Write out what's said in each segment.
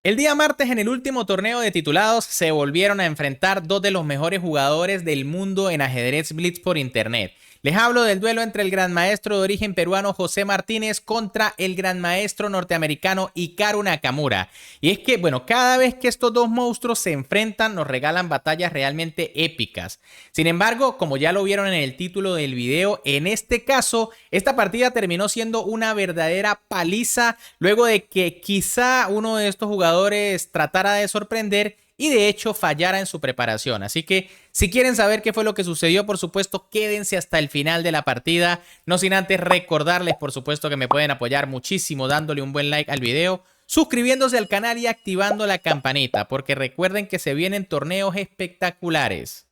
El día martes, en el último torneo de titulados, se volvieron a enfrentar dos de los mejores jugadores del mundo en ajedrez blitz por internet. Les hablo del duelo entre el gran maestro de origen peruano José Martínez contra el gran maestro norteamericano Hikaru Nakamura. Y es que, bueno, cada vez que estos dos monstruos se enfrentan, nos regalan batallas realmente épicas. Sin embargo, como ya lo vieron en el título del video, en este caso, esta partida terminó siendo una verdadera paliza luego de que quizá uno de estos jugadores tratara de sorprender y de hecho fallara en su preparación. Así que si quieren saber qué fue lo que sucedió, por supuesto, quédense hasta el final de la partida. No sin antes recordarles, por supuesto, que me pueden apoyar muchísimo dándole un buen like al video, suscribiéndose al canal y activando la campanita, porque recuerden que se vienen torneos espectaculares.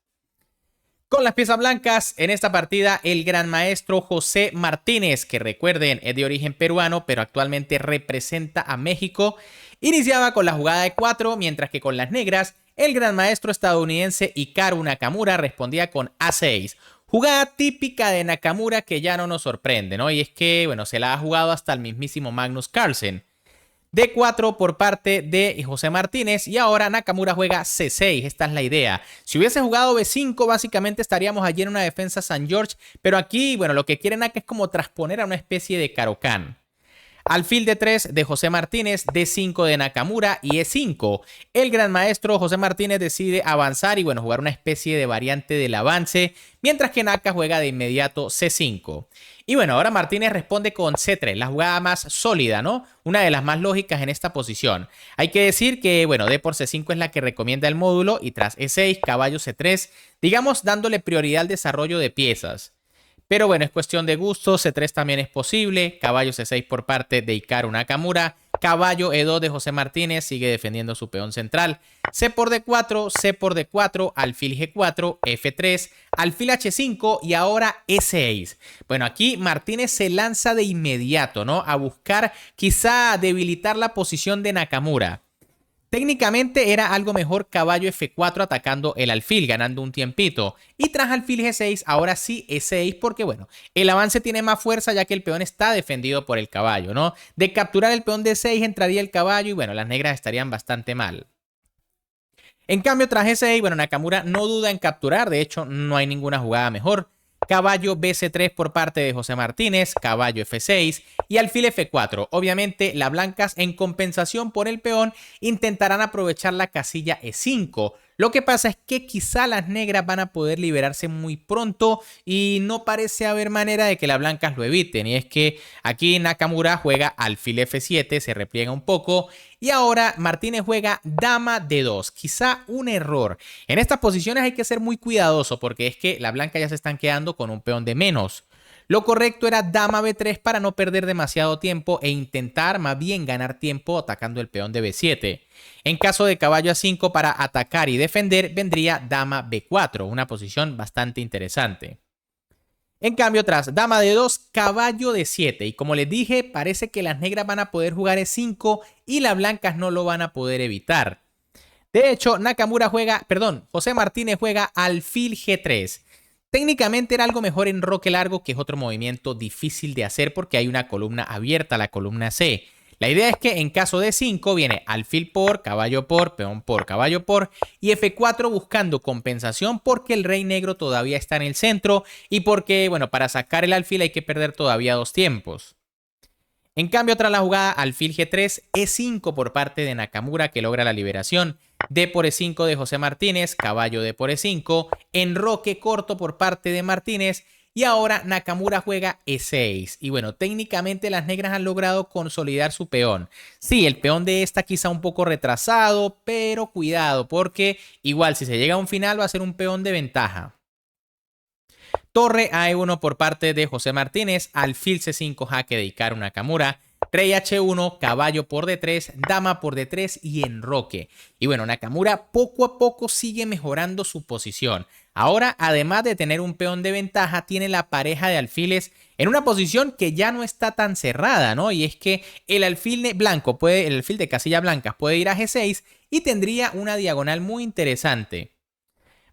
Con las piezas blancas, en esta partida, el gran maestro José Martínez, que recuerden es de origen peruano, pero actualmente representa a México, iniciaba con la jugada de 4, mientras que con las negras, el gran maestro estadounidense Hikaru Nakamura respondía con A6. Jugada típica de Nakamura que ya no nos sorprende, ¿no? Y es que, bueno, se la ha jugado hasta el mismísimo Magnus Carlsen. D4 por parte de José Martínez y ahora Nakamura juega C6, esta es la idea. Si hubiese jugado B5 básicamente estaríamos allí en una defensa San George, pero aquí, bueno, lo que quiere Naka es como transponer a una especie de Caro-Kann. Alfil D3 de José Martínez, D5 de Nakamura y E5. El gran maestro José Martínez decide avanzar y bueno, jugar una especie de variante del avance, mientras que Naka juega de inmediato C5. Y bueno, ahora Martínez responde con C3, la jugada más sólida, ¿no? Una de las más lógicas en esta posición. Hay que decir que, bueno, D por C5 es la que recomienda el módulo y tras E6, caballo C3, digamos dándole prioridad al desarrollo de piezas. Pero bueno, es cuestión de gusto, C3 también es posible, caballo C6 por parte de Hikaru Nakamura, caballo E2 de José Martínez, sigue defendiendo su peón central, C por D4, C por D4, alfil G4, F3, alfil H5 y ahora E6. Bueno, aquí Martínez se lanza de inmediato, ¿no? A buscar quizá debilitar la posición de Nakamura. Técnicamente era algo mejor caballo F4 atacando el alfil, ganando un tiempito. Y tras alfil G6, ahora sí E6 porque, bueno, el avance tiene más fuerza ya que el peón está defendido por el caballo, ¿no? De capturar el peón D6 entraría el caballo y, bueno, las negras estarían bastante mal. En cambio, tras G6, bueno, Nakamura no duda en capturar, de hecho, no hay ninguna jugada mejor. Caballo BC3 por parte de José Martínez, caballo F6 y alfil F4. Obviamente, las blancas en compensación por el peón intentarán aprovechar la casilla E5. Lo que pasa es que quizá las negras van a poder liberarse muy pronto y no parece haber manera de que las blancas lo eviten. Y es que aquí Nakamura juega alfil F7, se repliega un poco y ahora Martínez juega dama D2. Quizá un error. En estas posiciones hay que ser muy cuidadoso porque es que las blancas ya se están quedando con un peón de menos. Lo correcto era dama B3 para no perder demasiado tiempo e intentar más bien ganar tiempo atacando el peón de B7. En caso de caballo A5 para atacar y defender vendría dama B4, una posición bastante interesante. En cambio, tras dama D2, caballo D7. Y como les dije, parece que las negras van a poder jugar E5 y las blancas no lo van a poder evitar. De hecho, José Martínez juega alfil G3. Técnicamente era algo mejor en roque largo, que es otro movimiento difícil de hacer porque hay una columna abierta, la columna C. La idea es que en caso de 5 viene alfil por, caballo por, peón por, caballo por y F4 buscando compensación porque el rey negro todavía está en el centro y porque, bueno, para sacar el alfil hay que perder todavía dos tiempos. En cambio, tras la jugada alfil G3, E5 por parte de Nakamura que logra la liberación. D por E5 de José Martínez, caballo D por E5, enroque corto por parte de Martínez y ahora Nakamura juega E6. Y bueno, técnicamente las negras han logrado consolidar su peón. Sí, el peón de esta quizá un poco retrasado, pero cuidado porque igual si se llega a un final va a ser un peón de ventaja. Torre a E1 por parte de José Martínez, alfil C5 jaque de Hikaru Nakamura, rey H1, caballo por D3, dama por D3 y enroque. Y bueno, Nakamura poco a poco sigue mejorando su posición. Ahora, además de tener un peón de ventaja, tiene la pareja de alfiles en una posición que ya no está tan cerrada, ¿no? Y es que el alfil el alfil de casilla blancas puede ir a G6 y tendría una diagonal muy interesante.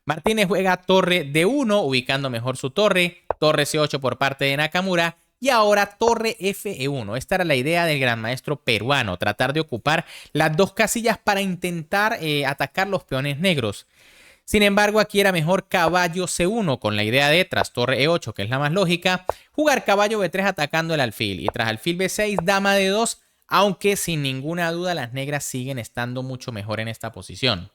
Martínez juega torre D1, ubicando mejor su torre C8 por parte de Nakamura, Y ahora torre Fe1. Esta era la idea del gran maestro peruano, tratar de ocupar las dos casillas para intentar atacar los peones negros. Sin embargo, aquí era mejor caballo C1 con la idea de, tras torre E8, que es la más lógica, jugar caballo B3 atacando el alfil. Y tras alfil B6, dama D2, aunque sin ninguna duda las negras siguen estando mucho mejor en esta posición.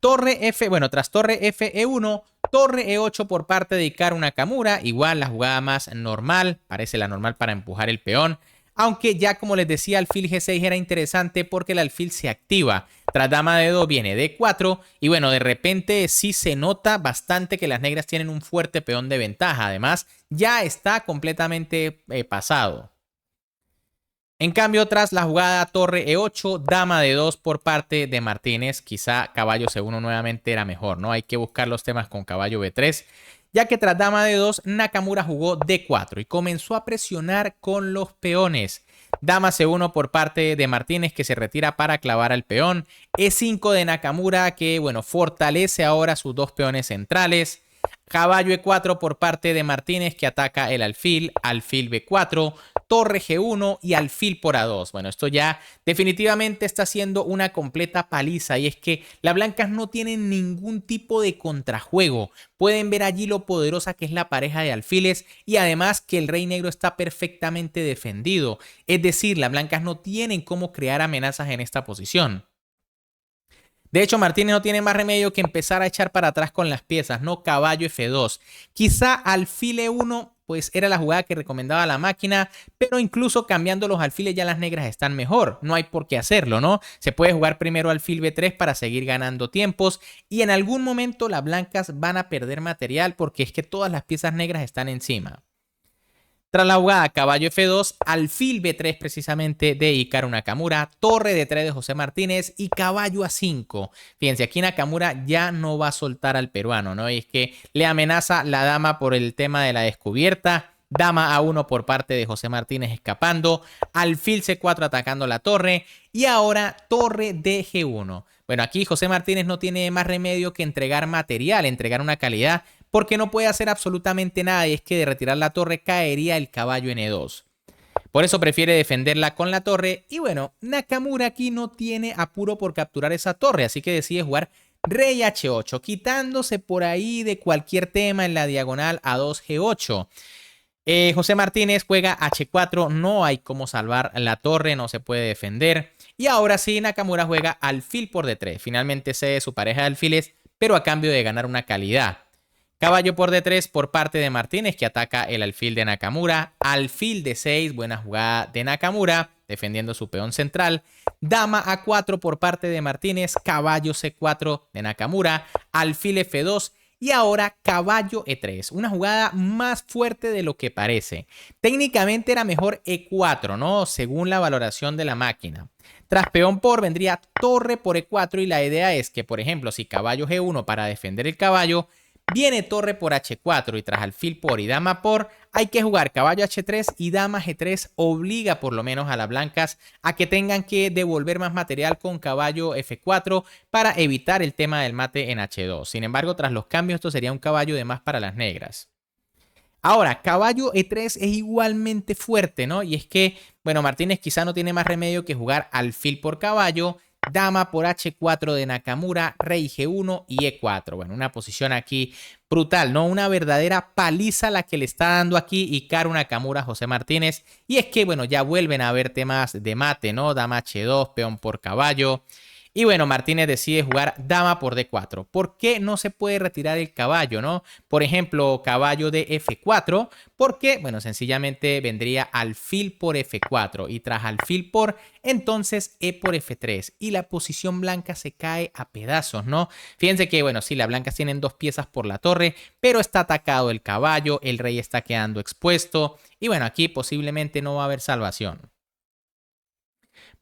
Tras torre Fe1, torre E8 por parte de Hikaru Nakamura. Igual la jugada más normal, parece la normal para empujar el peón. Aunque ya como les decía, alfil G6 era interesante porque el alfil se activa. Tras dama D2 viene D4 y bueno, de repente sí se nota bastante que las negras tienen un fuerte peón de ventaja. Además, ya está completamente pasado. En cambio, tras la jugada torre E8, dama D2 por parte de Martínez, quizá caballo C1 nuevamente era mejor, ¿no? Hay que buscar los temas con caballo B3, ya que tras dama D2, Nakamura jugó D4 y comenzó a presionar con los peones. Dama C1 por parte de Martínez, que se retira para clavar al peón. E5 de Nakamura, que bueno, fortalece ahora sus dos peones centrales. Caballo E4 por parte de Martínez, que ataca el alfil, alfil B4, torre G1 y alfil por A2. Bueno, esto ya definitivamente está siendo una completa paliza y es que las blancas no tienen ningún tipo de contrajuego. Pueden ver allí lo poderosa que es la pareja de alfiles y además que el rey negro está perfectamente defendido. Es decir, las blancas no tienen cómo crear amenazas en esta posición. De hecho, Martínez no tiene más remedio que empezar a echar para atrás con las piezas, ¿no? Caballo F2. Quizá alfil E1, pues era la jugada que recomendaba la máquina, pero incluso cambiando los alfiles ya las negras están mejor. No hay por qué hacerlo, ¿no? Se puede jugar primero alfil B3 para seguir ganando tiempos y en algún momento las blancas van a perder material porque es que todas las piezas negras están encima. Tras la jugada caballo F2, alfil B3 precisamente de Hikaru Nakamura, torre D3 de José Martínez y caballo A5. Fíjense, aquí Nakamura ya no va a soltar al peruano, ¿no? Y es que le amenaza la dama por el tema de la descubierta. Dama A1 por parte de José Martínez escapando, alfil C4 atacando la torre y ahora torre DG1. Bueno, aquí José Martínez no tiene más remedio que entregar material, entregar una calidad, porque no puede hacer absolutamente nada y es que de retirar la torre caería el caballo N2. Por eso prefiere defenderla con la torre y bueno, Nakamura aquí no tiene apuro por capturar esa torre, así que decide jugar rey H8, quitándose por ahí de cualquier tema en la diagonal A2 G8. José Martínez juega H4, no hay cómo salvar la torre, no se puede defender. Y ahora sí, Nakamura juega alfil por D3. Finalmente cede su pareja de alfiles, pero a cambio de ganar una calidad. Caballo por D3 por parte de Martínez, que ataca el alfil de Nakamura. Alfil D6, buena jugada de Nakamura, defendiendo su peón central. Dama A4 por parte de Martínez. Caballo C4 de Nakamura. Alfil F2. Y ahora caballo E3, una jugada más fuerte de lo que parece. Técnicamente era mejor E4, ¿no? Según la valoración de la máquina. Tras peón por vendría torre por E4 y la idea es que, por ejemplo, si caballo G1 para defender el caballo, viene torre por H4 y tras alfil por y dama por, hay que jugar caballo H3 y dama G3 obliga por lo menos a las blancas a que tengan que devolver más material con caballo F4 para evitar el tema del mate en H2. Sin embargo, tras los cambios esto sería un caballo de más para las negras. Ahora, caballo E3 es igualmente fuerte, ¿no? Y es que, bueno, Martínez quizá no tiene más remedio que jugar alfil por caballo, dama por H4 de Nakamura, rey G1 y E4. Bueno, una posición aquí brutal, ¿no? Una verdadera paliza la que le está dando aquí Hikaru Nakamura a José Martínez. Y es que, bueno, ya vuelven a haber temas de mate, ¿no? Dama H2, peón por caballo. Y bueno, Martínez decide jugar dama por D4. ¿Por qué no se puede retirar el caballo, no? Por ejemplo, caballo de F4. Porque, bueno, sencillamente vendría alfil por F4. Y tras alfil por, entonces E por F3. Y la posición blanca se cae a pedazos, ¿no? Fíjense que, bueno, sí, las blancas tienen dos piezas por la torre. Pero está atacado el caballo. El rey está quedando expuesto. Y bueno, aquí posiblemente no va a haber salvación.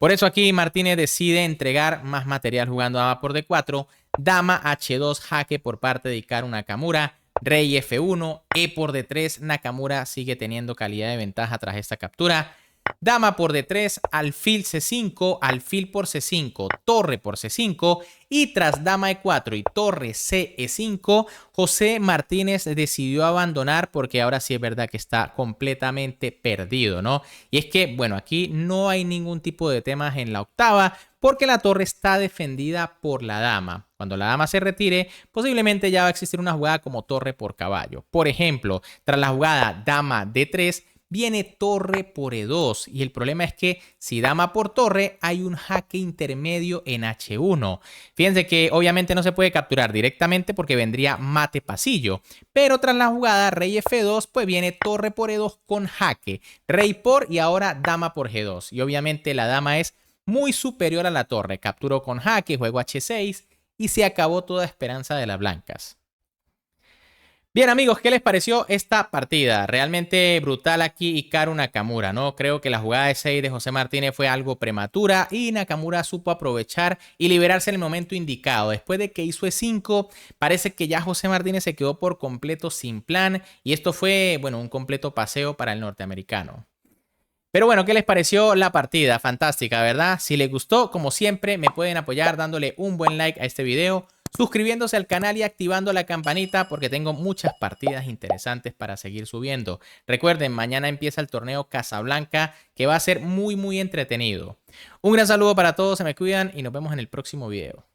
Por eso aquí Martínez decide entregar más material jugando dama por D4, dama H2 jaque por parte de Hikaru Nakamura, rey F1, E por D3, Nakamura sigue teniendo calidad de ventaja tras esta captura, Dama por D3, alfil C5, alfil por C5, torre por C5 y tras dama E4 y torre CE5, José Martínez decidió abandonar porque ahora sí es verdad que está completamente perdido, ¿no? Y es que, bueno, aquí no hay ningún tipo de temas en la octava porque la torre está defendida por la dama. Cuando la dama se retire, posiblemente ya va a existir una jugada como torre por caballo. Por ejemplo, tras la jugada dama D3, viene torre por E2 y el problema es que si dama por torre hay un jaque intermedio en H1. Fíjense que obviamente no se puede capturar directamente porque vendría mate pasillo, pero tras la jugada rey F2 pues viene torre por E2 con jaque, rey por y ahora dama por G2 y obviamente la dama es muy superior a la torre. Capturo con jaque, juego H6 y se acabó toda esperanza de las blancas. Bien amigos, ¿qué les pareció esta partida? Realmente brutal aquí Hikaru Nakamura, ¿no? Creo que la jugada de 6 de José Martínez fue algo prematura y Nakamura supo aprovechar y liberarse en el momento indicado. Después de que hizo E5, parece que ya José Martínez se quedó por completo sin plan y esto fue, bueno, un completo paseo para el norteamericano. Pero bueno, ¿qué les pareció la partida? Fantástica, ¿verdad? Si les gustó, como siempre, me pueden apoyar dándole un buen like a este video, suscribiéndose al canal y activando la campanita porque tengo muchas partidas interesantes para seguir subiendo. Recuerden, mañana empieza el torneo Casablanca que va a ser muy entretenido. Un gran saludo para todos, se me cuidan y nos vemos en el próximo video.